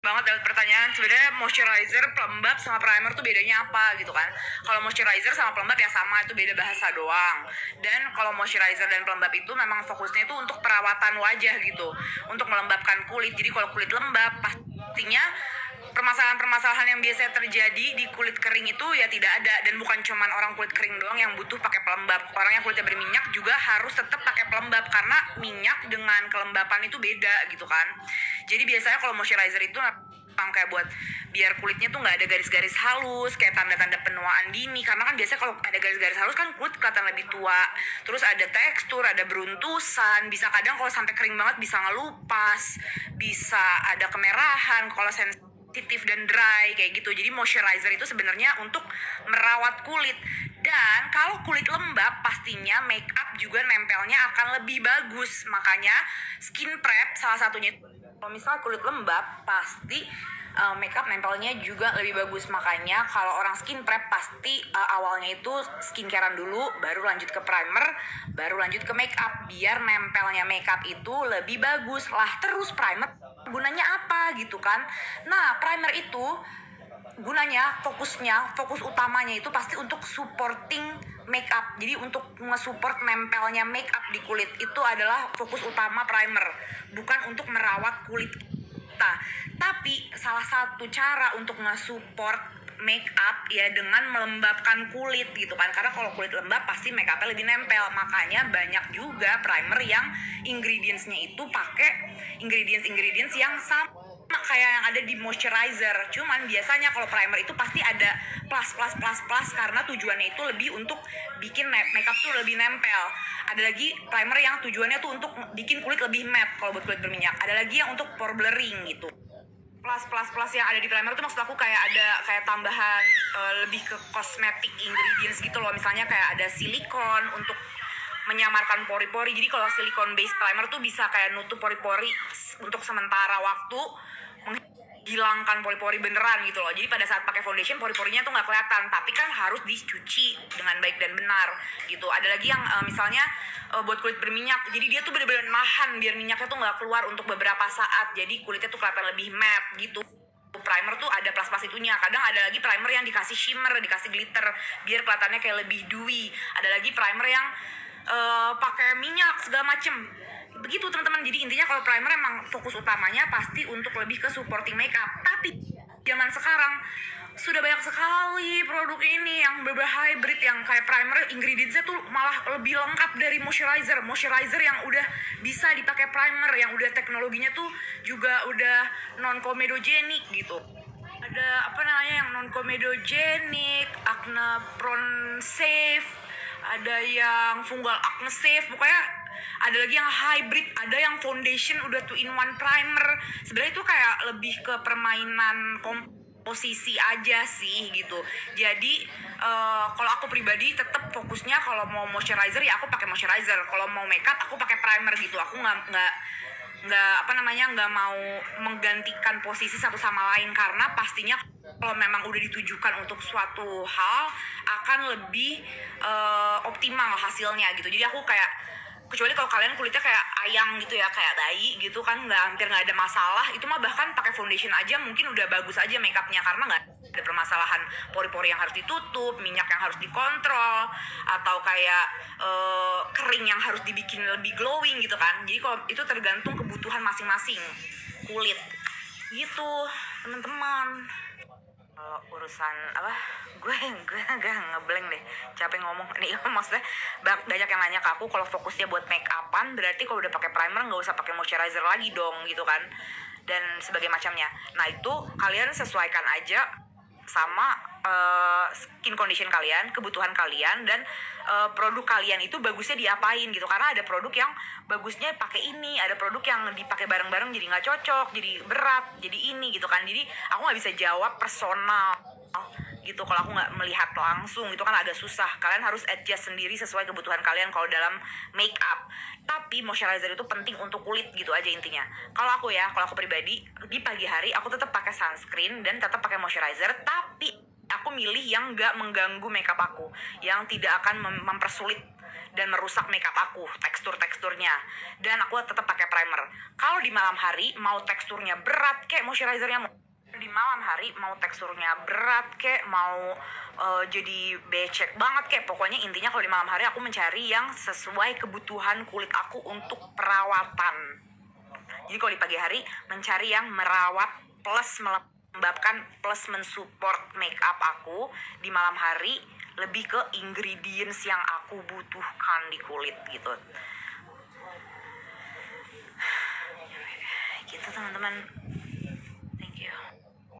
Banget dapat pertanyaan sebenarnya moisturizer, pelembab sama primer tuh bedanya apa gitu kan. Kalau moisturizer sama pelembab ya sama, itu beda bahasa doang. Dan kalau moisturizer dan pelembab itu memang fokusnya itu untuk perawatan wajah gitu, untuk melembabkan kulit. Jadi kalau kulit lembab pastinya permasalahan-permasalahan yang biasanya terjadi di kulit kering itu ya tidak ada. Dan bukan cuman orang kulit kering doang yang butuh pakai pelembab, orang yang kulitnya berminyak juga harus tetap pakai pelembab karena minyak dengan kelembapan itu beda gitu kan. Jadi biasanya kalau moisturizer itu memang kayak buat biar kulitnya tuh nggak ada garis-garis halus kayak tanda-tanda penuaan dini, karena kan biasanya kalau ada garis-garis halus kan kulit kelihatan lebih tua. Terus ada tekstur, ada beruntusan, bisa kadang kalau sampai kering banget bisa ngelupas, bisa ada kemerahan kalau sensitif dan dry kayak gitu. Jadi moisturizer itu sebenarnya untuk merawat kulit. Dan kalau kulit lembab pastinya make up juga nempelnya akan lebih bagus. Makanya skin prep salah satunya. Kalau misalnya kulit lembab pasti makeup nempelnya juga lebih bagus. Makanya kalau orang skin prep pasti awalnya itu skincarean dulu, baru lanjut ke primer, baru lanjut ke makeup biar nempelnya makeup itu lebih bagus lah. Terus primer gunanya apa gitu kan. Nah, primer itu gunanya, fokus utamanya itu pasti untuk supporting makeup. Jadi untuk nge-support nempelnya makeup di kulit itu adalah fokus utama primer, bukan untuk merawat kulit kita. Tapi salah satu cara untuk nge-support makeup ya dengan melembabkan kulit gitu kan. Karena kalau kulit lembab pasti makeupnya lebih nempel. Makanya banyak juga primer yang ingredientsnya itu pakai ingredients yang sama kayak yang ada di moisturizer. Cuman biasanya kalau primer itu pasti ada plus karena tujuannya itu lebih untuk bikin makeup tuh lebih nempel. Ada lagi primer yang tujuannya tuh untuk bikin kulit lebih matte kalau buat kulit berminyak. Ada lagi yang untuk pore blurring gitu. Plus yang ada di primer tuh maksud aku kayak ada kayak tambahan lebih ke cosmetic ingredients gitu loh. Misalnya kayak ada silikon untuk menyamarkan pori-pori. Jadi kalau silikon based primer tuh bisa kayak nutup pori-pori untuk sementara waktu, menghilangkan pori-pori beneran gitu loh. Jadi pada saat pakai foundation pori-porinya tuh nggak kelihatan, tapi kan harus dicuci dengan baik dan benar gitu. Ada lagi yang misalnya buat kulit berminyak, jadi dia tuh bener-bener nahan biar minyaknya tuh nggak keluar untuk beberapa saat, jadi kulitnya tuh kelihatan lebih matte gitu. Primer tuh ada plus itunya. Kadang ada lagi primer yang dikasih shimmer, dikasih glitter biar kelihatannya kayak lebih dewy. Ada lagi primer yang pakai minyak segala macem begitu teman-teman. Jadi intinya kalau primer emang fokus utamanya pasti untuk lebih ke supporting makeup. Tapi zaman sekarang sudah banyak sekali produk ini yang hybrid, yang kayak primer ingredientsnya tuh malah lebih lengkap dari moisturizer yang udah bisa dipakai primer, yang udah teknologinya tuh juga udah non comedogenic gitu. Ada apa namanya yang non comedogenic, acne prone safe, ada yang fungal acne safe, pokoknya ada lagi yang hybrid, ada yang foundation udah 2-in-1 primer. Sebenarnya itu kayak lebih ke permainan komposisi aja sih gitu. Jadi kalau aku pribadi tetap fokusnya kalau mau moisturizer ya aku pakai moisturizer, kalau mau makeup aku pakai primer gitu. Aku nggak mau menggantikan posisi satu sama lain, karena pastinya kalau memang udah ditujukan untuk suatu hal akan lebih optimal hasilnya gitu. Jadi aku kayak, kecuali kalau kalian kulitnya kayak ayang gitu ya, kayak bayi gitu kan, hampir nggak ada masalah, itu mah bahkan pakai foundation aja mungkin udah bagus aja makeupnya, karena nggak ada permasalahan pori-pori yang harus ditutup, minyak yang harus dikontrol, atau kayak kering yang harus dibikin lebih glowing gitu kan. Jadi kalau itu tergantung kebutuhan masing-masing kulit gitu teman-teman. Kalau urusan apa, gue agak ngeblank deh, capek ngomong nih. Maksudnya banyak yang nanya ke aku kalau fokusnya buat make upan berarti kalau udah pakai primer nggak usah pakai moisturizer lagi dong gitu kan, dan sebagai macamnya. Nah itu kalian sesuaikan aja sama skin condition kalian, kebutuhan kalian, dan produk kalian itu bagusnya diapain gitu. Karena ada produk yang bagusnya pakai ini, ada produk yang dipakai bareng-bareng jadi nggak cocok, jadi berat, jadi ini gitu kan. Jadi aku nggak bisa jawab personal gitu kalau aku nggak melihat langsung, itu kan agak susah. Kalian harus adjust sendiri sesuai kebutuhan kalian kalau dalam make up. Tapi moisturizer itu penting untuk kulit gitu aja intinya. Kalau aku pribadi di pagi hari aku tetap pakai sunscreen dan tetap pakai moisturizer, tapi aku milih yang nggak mengganggu makeup aku, yang tidak akan mempersulit dan merusak makeup aku, teksturnya. Dan aku tetap pakai primer. Kalau di malam hari mau teksturnya berat kayak moisturizernya di malam hari mau teksturnya berat kayak mau jadi becek banget kayak, pokoknya intinya kalau di malam hari aku mencari yang sesuai kebutuhan kulit aku untuk perawatan. Jadi kalau di pagi hari mencari yang merawat plus melembabkan plus mensupport makeup aku. Di malam hari lebih ke ingredients yang aku butuhkan di kulit gitu. Gitu teman-teman.